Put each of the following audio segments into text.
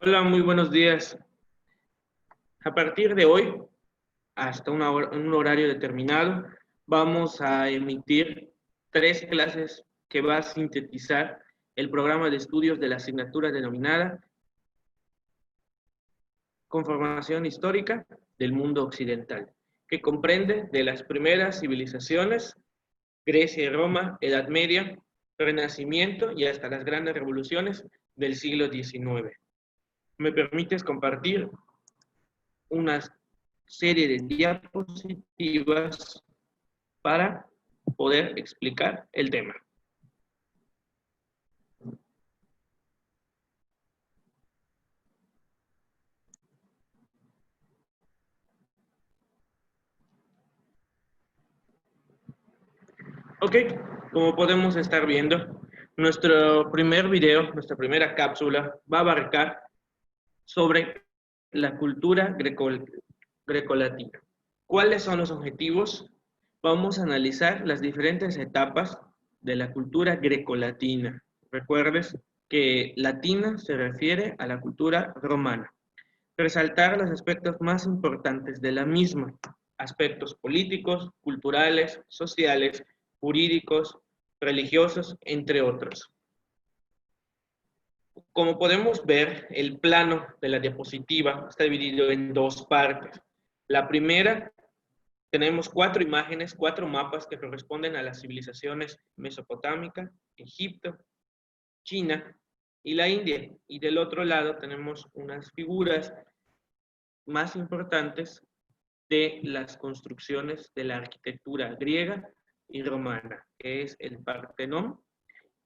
Hola, muy buenos días. A partir de hoy, hasta un horario determinado, vamos a emitir 3 clases que va a sintetizar el programa de estudios de la asignatura denominada Conformación Histórica del Mundo Occidental, que comprende de las primeras civilizaciones, Grecia y Roma, Edad Media, Renacimiento y hasta las grandes revoluciones del siglo XIX. ¿Me permites compartir una serie de diapositivas para poder explicar el tema? Ok, como podemos estar viendo, nuestro primer video, nuestra primera cápsula, va a abarcar sobre la cultura grecolatina. ¿Cuáles son los objetivos? Vamos a analizar las diferentes etapas de la cultura grecolatina. Recuerdes que latina se refiere a la cultura romana. Resaltar los aspectos más importantes de la misma, aspectos políticos, culturales, sociales, jurídicos, religiosos, entre otros. Como podemos ver, el plano de la diapositiva está dividido en dos partes. La primera, tenemos 4 imágenes, 4 mapas que corresponden a las civilizaciones mesopotámica, Egipto, China y la India. Y del otro lado tenemos unas figuras más importantes de las construcciones de la arquitectura griega y romana, que es el Partenón,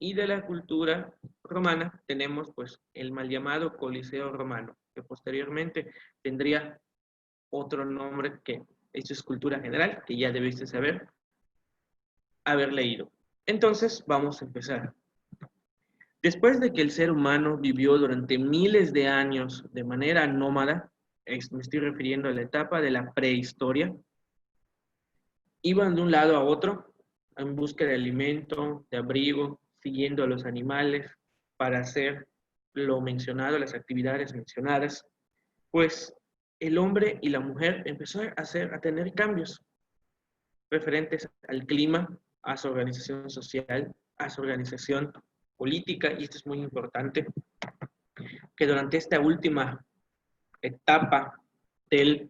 y de la cultura romana tenemos pues el mal llamado Coliseo Romano, que posteriormente tendría otro nombre que esto es cultura general, que ya debiste saber, haber leído. Entonces vamos a empezar. Después de que el ser humano vivió durante miles de años de manera nómada, me estoy refiriendo a la etapa de la prehistoria, iban de un lado a otro en busca de alimento, de abrigo, siguiendo a los animales para hacer lo mencionado, las actividades mencionadas, pues el hombre y la mujer empezó a tener cambios referentes al clima, a su organización social, a su organización política, y esto es muy importante, que durante esta última etapa de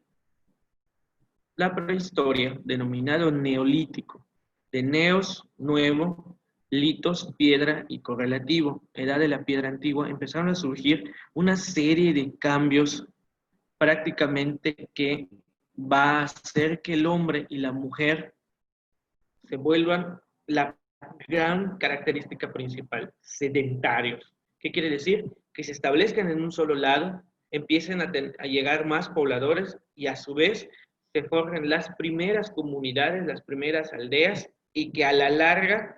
la prehistoria, denominado neolítico, de neos, nuevo, litos, piedra y correlativo, edad de la piedra antigua, empezaron a surgir una serie de cambios prácticamente que va a hacer que el hombre y la mujer se vuelvan la gran característica principal, sedentarios. ¿Qué quiere decir? Que se establezcan en un solo lado, empiecen a llegar más pobladores y a su vez se forjen las primeras comunidades, las primeras aldeas y que a la larga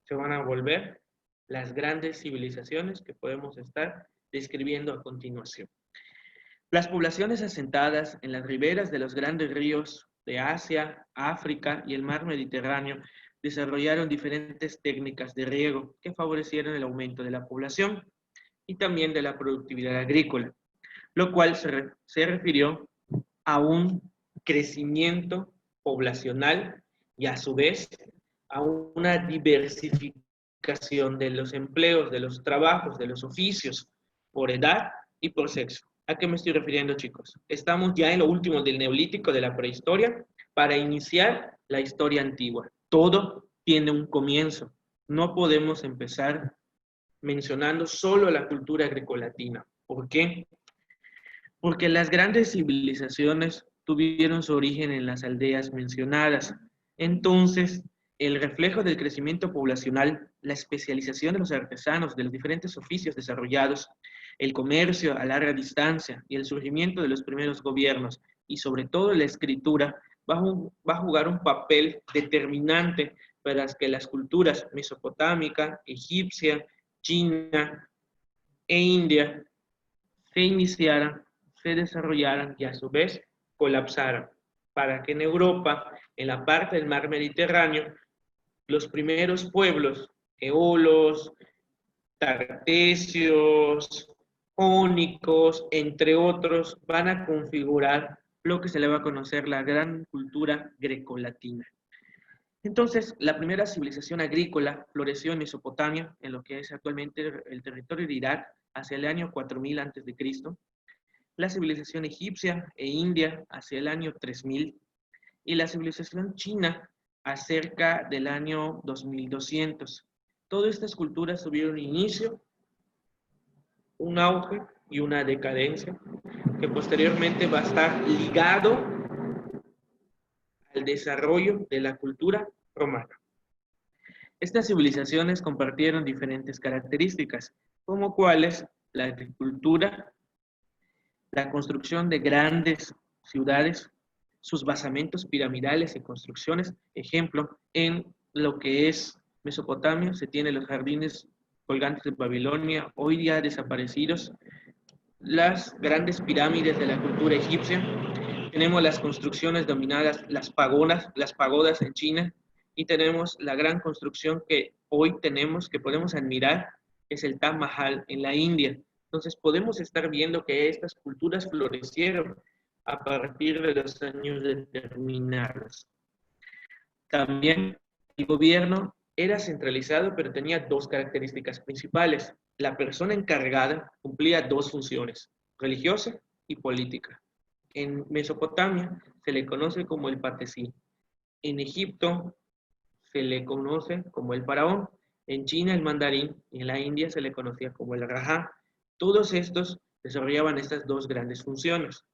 se van a volver las grandes civilizaciones que podemos estar describiendo a continuación. Las poblaciones asentadas en las riberas de los grandes ríos de Asia, África y el mar Mediterráneo desarrollaron diferentes técnicas de riego que favorecieron el aumento de la población y también de la productividad agrícola, lo cual se refirió a un crecimiento poblacional y a su vez a una diversificación de los empleos, de los trabajos, de los oficios, por edad y por sexo. ¿A qué me estoy refiriendo, chicos? Estamos ya en lo último del neolítico, de la prehistoria, para iniciar la historia antigua. Todo tiene un comienzo. No podemos empezar mencionando solo la cultura grecolatina. ¿Por qué? Porque las grandes civilizaciones tuvieron su origen en las aldeas mencionadas. Entonces, el reflejo del crecimiento poblacional, la especialización de los artesanos de los diferentes oficios desarrollados, el comercio a larga distancia y el surgimiento de los primeros gobiernos, y sobre todo la escritura, va a jugar un papel determinante para que las culturas mesopotámica, egipcia, china e india se iniciaran, se desarrollaran y a su vez colapsaran, para que en Europa, en la parte del mar Mediterráneo, los primeros pueblos, eolos, tartesios, jónicos, entre otros, van a configurar lo que se le va a conocer la gran cultura grecolatina. Entonces, la primera civilización agrícola floreció en Mesopotamia, en lo que es actualmente el territorio de Irak, hacia el año 4000 a.C., la civilización egipcia e india hacia el año 3000 y la civilización china acerca del año 2200. Todas estas culturas tuvieron inicio, un auge y una decadencia que posteriormente va a estar ligado al desarrollo de la cultura romana. Estas civilizaciones compartieron diferentes características, como cuáles la agricultura, la construcción de grandes ciudades, sus basamentos piramidales y construcciones. Ejemplo, en lo que es Mesopotamia se tienen los jardines colgantes de Babilonia, hoy día desaparecidos, las grandes pirámides de la cultura egipcia, tenemos las construcciones denominadas las pagodas en China, y tenemos la gran construcción que hoy tenemos, que podemos admirar, es el Taj Mahal en la India. Entonces podemos estar viendo que estas culturas florecieron a partir de los años determinados. También el gobierno era centralizado, pero tenía dos características principales. La persona encargada cumplía dos funciones, religiosa y política. En Mesopotamia se le conoce como el patesí. En Egipto se le conoce como el faraón. En China el mandarín y en la India se le conocía como el rajá. Todos estos desarrollaban estas dos grandes funciones.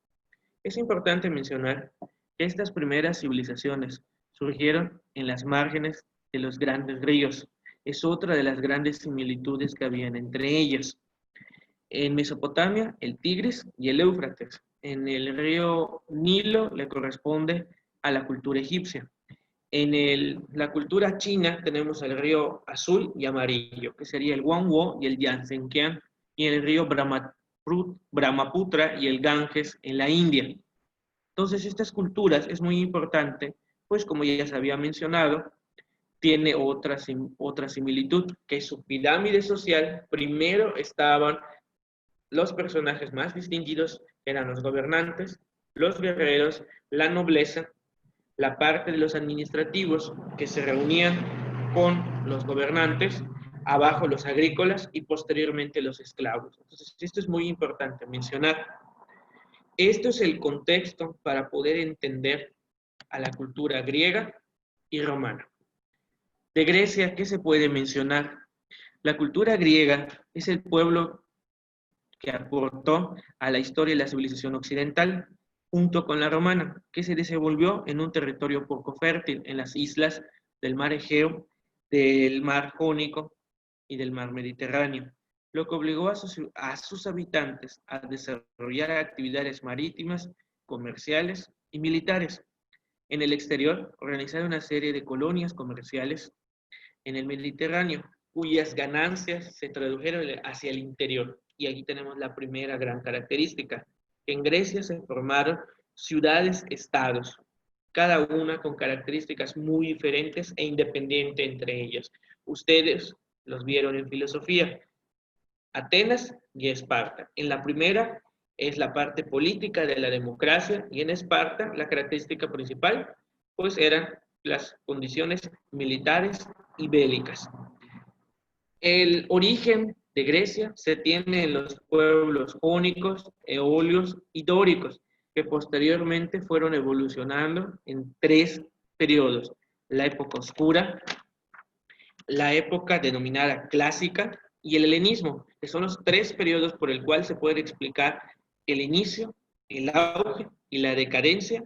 Es importante mencionar que estas primeras civilizaciones surgieron en las márgenes de los grandes ríos. Es otra de las grandes similitudes que habían entre ellas. En Mesopotamia, el Tigris y el Éufrates. En el río Nilo le corresponde a la cultura egipcia. En la cultura china tenemos el río azul y amarillo, que sería el Huanghe y el Yangtze, y el río Brahmaputra y el Ganges en la India. Entonces, estas culturas es muy importante, pues como ya se había mencionado, tiene otra similitud, que su pirámide social, primero estaban los personajes más distinguidos, eran los gobernantes, los guerreros, la nobleza, la parte de los administrativos que se reunían con los gobernantes, abajo los agrícolas y posteriormente los esclavos. Entonces, esto es muy importante mencionar. Esto es el contexto para poder entender a la cultura griega y romana. De Grecia, ¿qué se puede mencionar? La cultura griega es el pueblo que aportó a la historia y la civilización occidental, junto con la romana, que se desenvolvió en un territorio poco fértil, en las islas del mar Egeo, del mar Jónico y del mar Mediterráneo, lo que obligó a sus habitantes a desarrollar actividades marítimas, comerciales y militares. En el exterior, organizaron una serie de colonias comerciales en el Mediterráneo, cuyas ganancias se tradujeron hacia el interior. Y aquí tenemos la primera gran característica. En Grecia se formaron ciudades-estados, cada una con características muy diferentes e independientes entre ellas. Ustedes los vieron en filosofía. Atenas y Esparta. En la primera es la parte política de la democracia, y en Esparta la característica principal pues eran las condiciones militares y bélicas. El origen de Grecia se tiene en los pueblos jónicos, eolios y dóricos, que posteriormente fueron evolucionando en tres periodos: la época oscura, la época denominada clásica y el helenismo, que son los tres periodos por el cual se puede explicar el inicio, el auge y la decadencia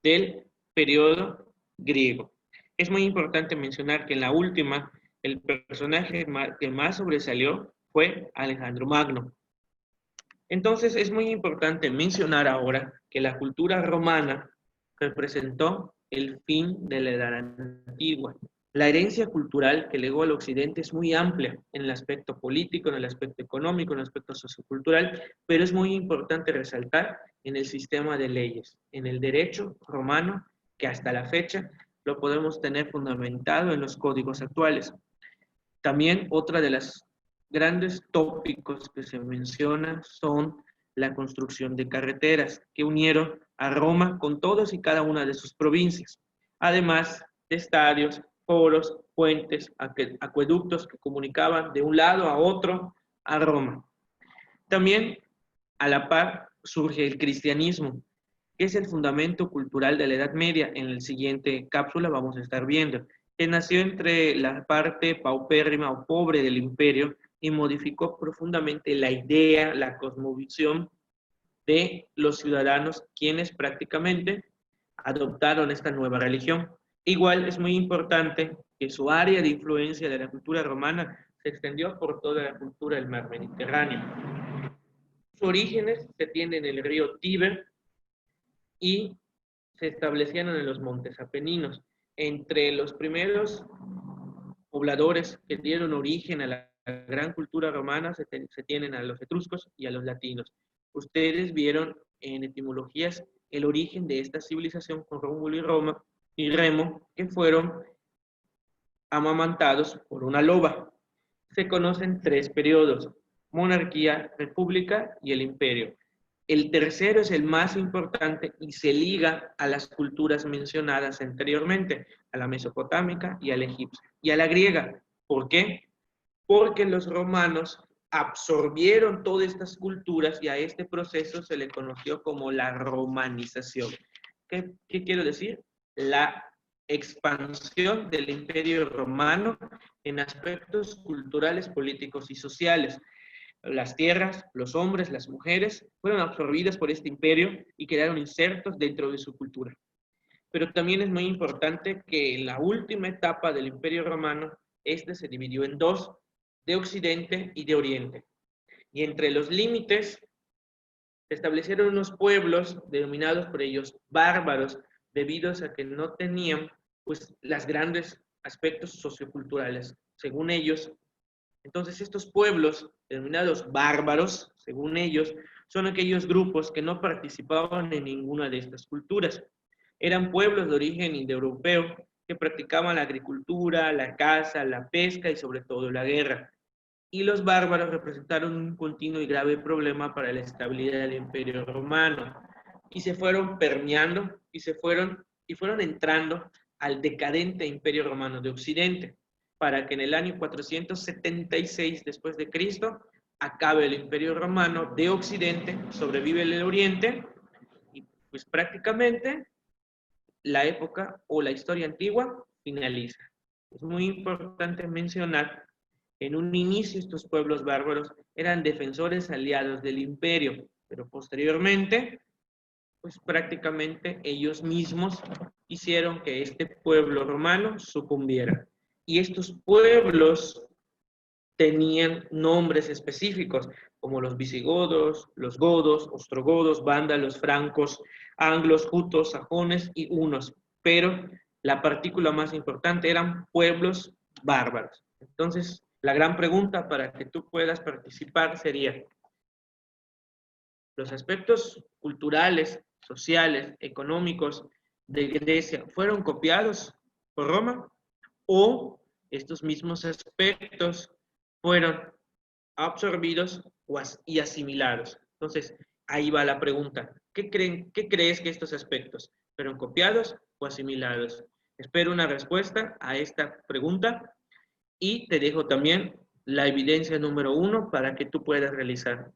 del periodo griego. Es muy importante mencionar que en la última, el personaje que más sobresalió fue Alejandro Magno. Entonces es muy importante mencionar ahora que la cultura romana representó el fin de la Edad Antigua. La herencia cultural que legó al occidente es muy amplia en el aspecto político, en el aspecto económico, en el aspecto sociocultural, pero es muy importante resaltar en el sistema de leyes, en el derecho romano, que hasta la fecha lo podemos tener fundamentado en los códigos actuales. También otra de las grandes tópicos que se mencionan son la construcción de carreteras que unieron a Roma con todas y cada una de sus provincias, además de estadios, foros, puentes, acueductos que comunicaban de un lado a otro a Roma. También, a la par, surge el cristianismo, que es el fundamento cultural de la Edad Media. En la siguiente cápsula vamos a estar viendo, que nació entre la parte paupérrima o pobre del imperio y modificó profundamente la idea, la cosmovisión de los ciudadanos, quienes prácticamente adoptaron esta nueva religión. Igual es muy importante que su área de influencia de la cultura romana se extendió por toda la cultura del mar Mediterráneo. Sus orígenes se tienen en el río Tíber y se establecieron en los montes Apeninos. Entre los primeros pobladores que dieron origen a la gran cultura romana se tienen a los etruscos y a los latinos. Ustedes vieron en etimologías el origen de esta civilización con Rómulo y Remo, que fueron amamantados por una loba. Se conocen tres periodos: monarquía, república y el imperio. El tercero es el más importante y se liga a las culturas mencionadas anteriormente, a la mesopotámica y a la egipcia y a la griega. ¿Por qué? Porque los romanos absorbieron todas estas culturas y a este proceso se le conoció como la romanización. ¿Qué quiero decir? La expansión del imperio romano en aspectos culturales, políticos y sociales. Las tierras, los hombres, las mujeres fueron absorbidas por este imperio y quedaron insertos dentro de su cultura. Pero también es muy importante que en la última etapa del imperio romano, este se dividió en dos, de Occidente y de Oriente. Y entre los límites se establecieron unos pueblos denominados por ellos bárbaros, debido a que no tenían pues los grandes aspectos socioculturales, según ellos. Entonces estos pueblos denominados bárbaros, según ellos, son aquellos grupos que no participaban en ninguna de estas culturas. Eran pueblos de origen indoeuropeo que practicaban la agricultura, la caza, la pesca y sobre todo la guerra. Y los bárbaros representaron un continuo y grave problema para la estabilidad del Imperio Romano. Y se fueron permeando y fueron entrando al decadente Imperio Romano de Occidente, para que en el año 476 después de Cristo acabe el Imperio Romano de Occidente, sobrevive el Oriente y pues prácticamente la época o la historia antigua finaliza. Es muy importante mencionar que en un inicio estos pueblos bárbaros eran defensores aliados del imperio, pero posteriormente, pues prácticamente ellos mismos hicieron que este pueblo romano sucumbiera. Y estos pueblos tenían nombres específicos, como los visigodos, los godos, ostrogodos, vándalos, francos, anglos, jutos, sajones y hunos. Pero la partícula más importante eran pueblos bárbaros. Entonces, la gran pregunta para que tú puedas participar sería: ¿los aspectos culturales, sociales, económicos de Grecia fueron copiados por Roma? ¿O estos mismos aspectos fueron absorbidos y asimilados? Entonces, ahí va la pregunta. ¿Qué crees que estos aspectos fueron copiados o asimilados? Espero una respuesta a esta pregunta y te dejo también la evidencia número 1 para que tú puedas realizar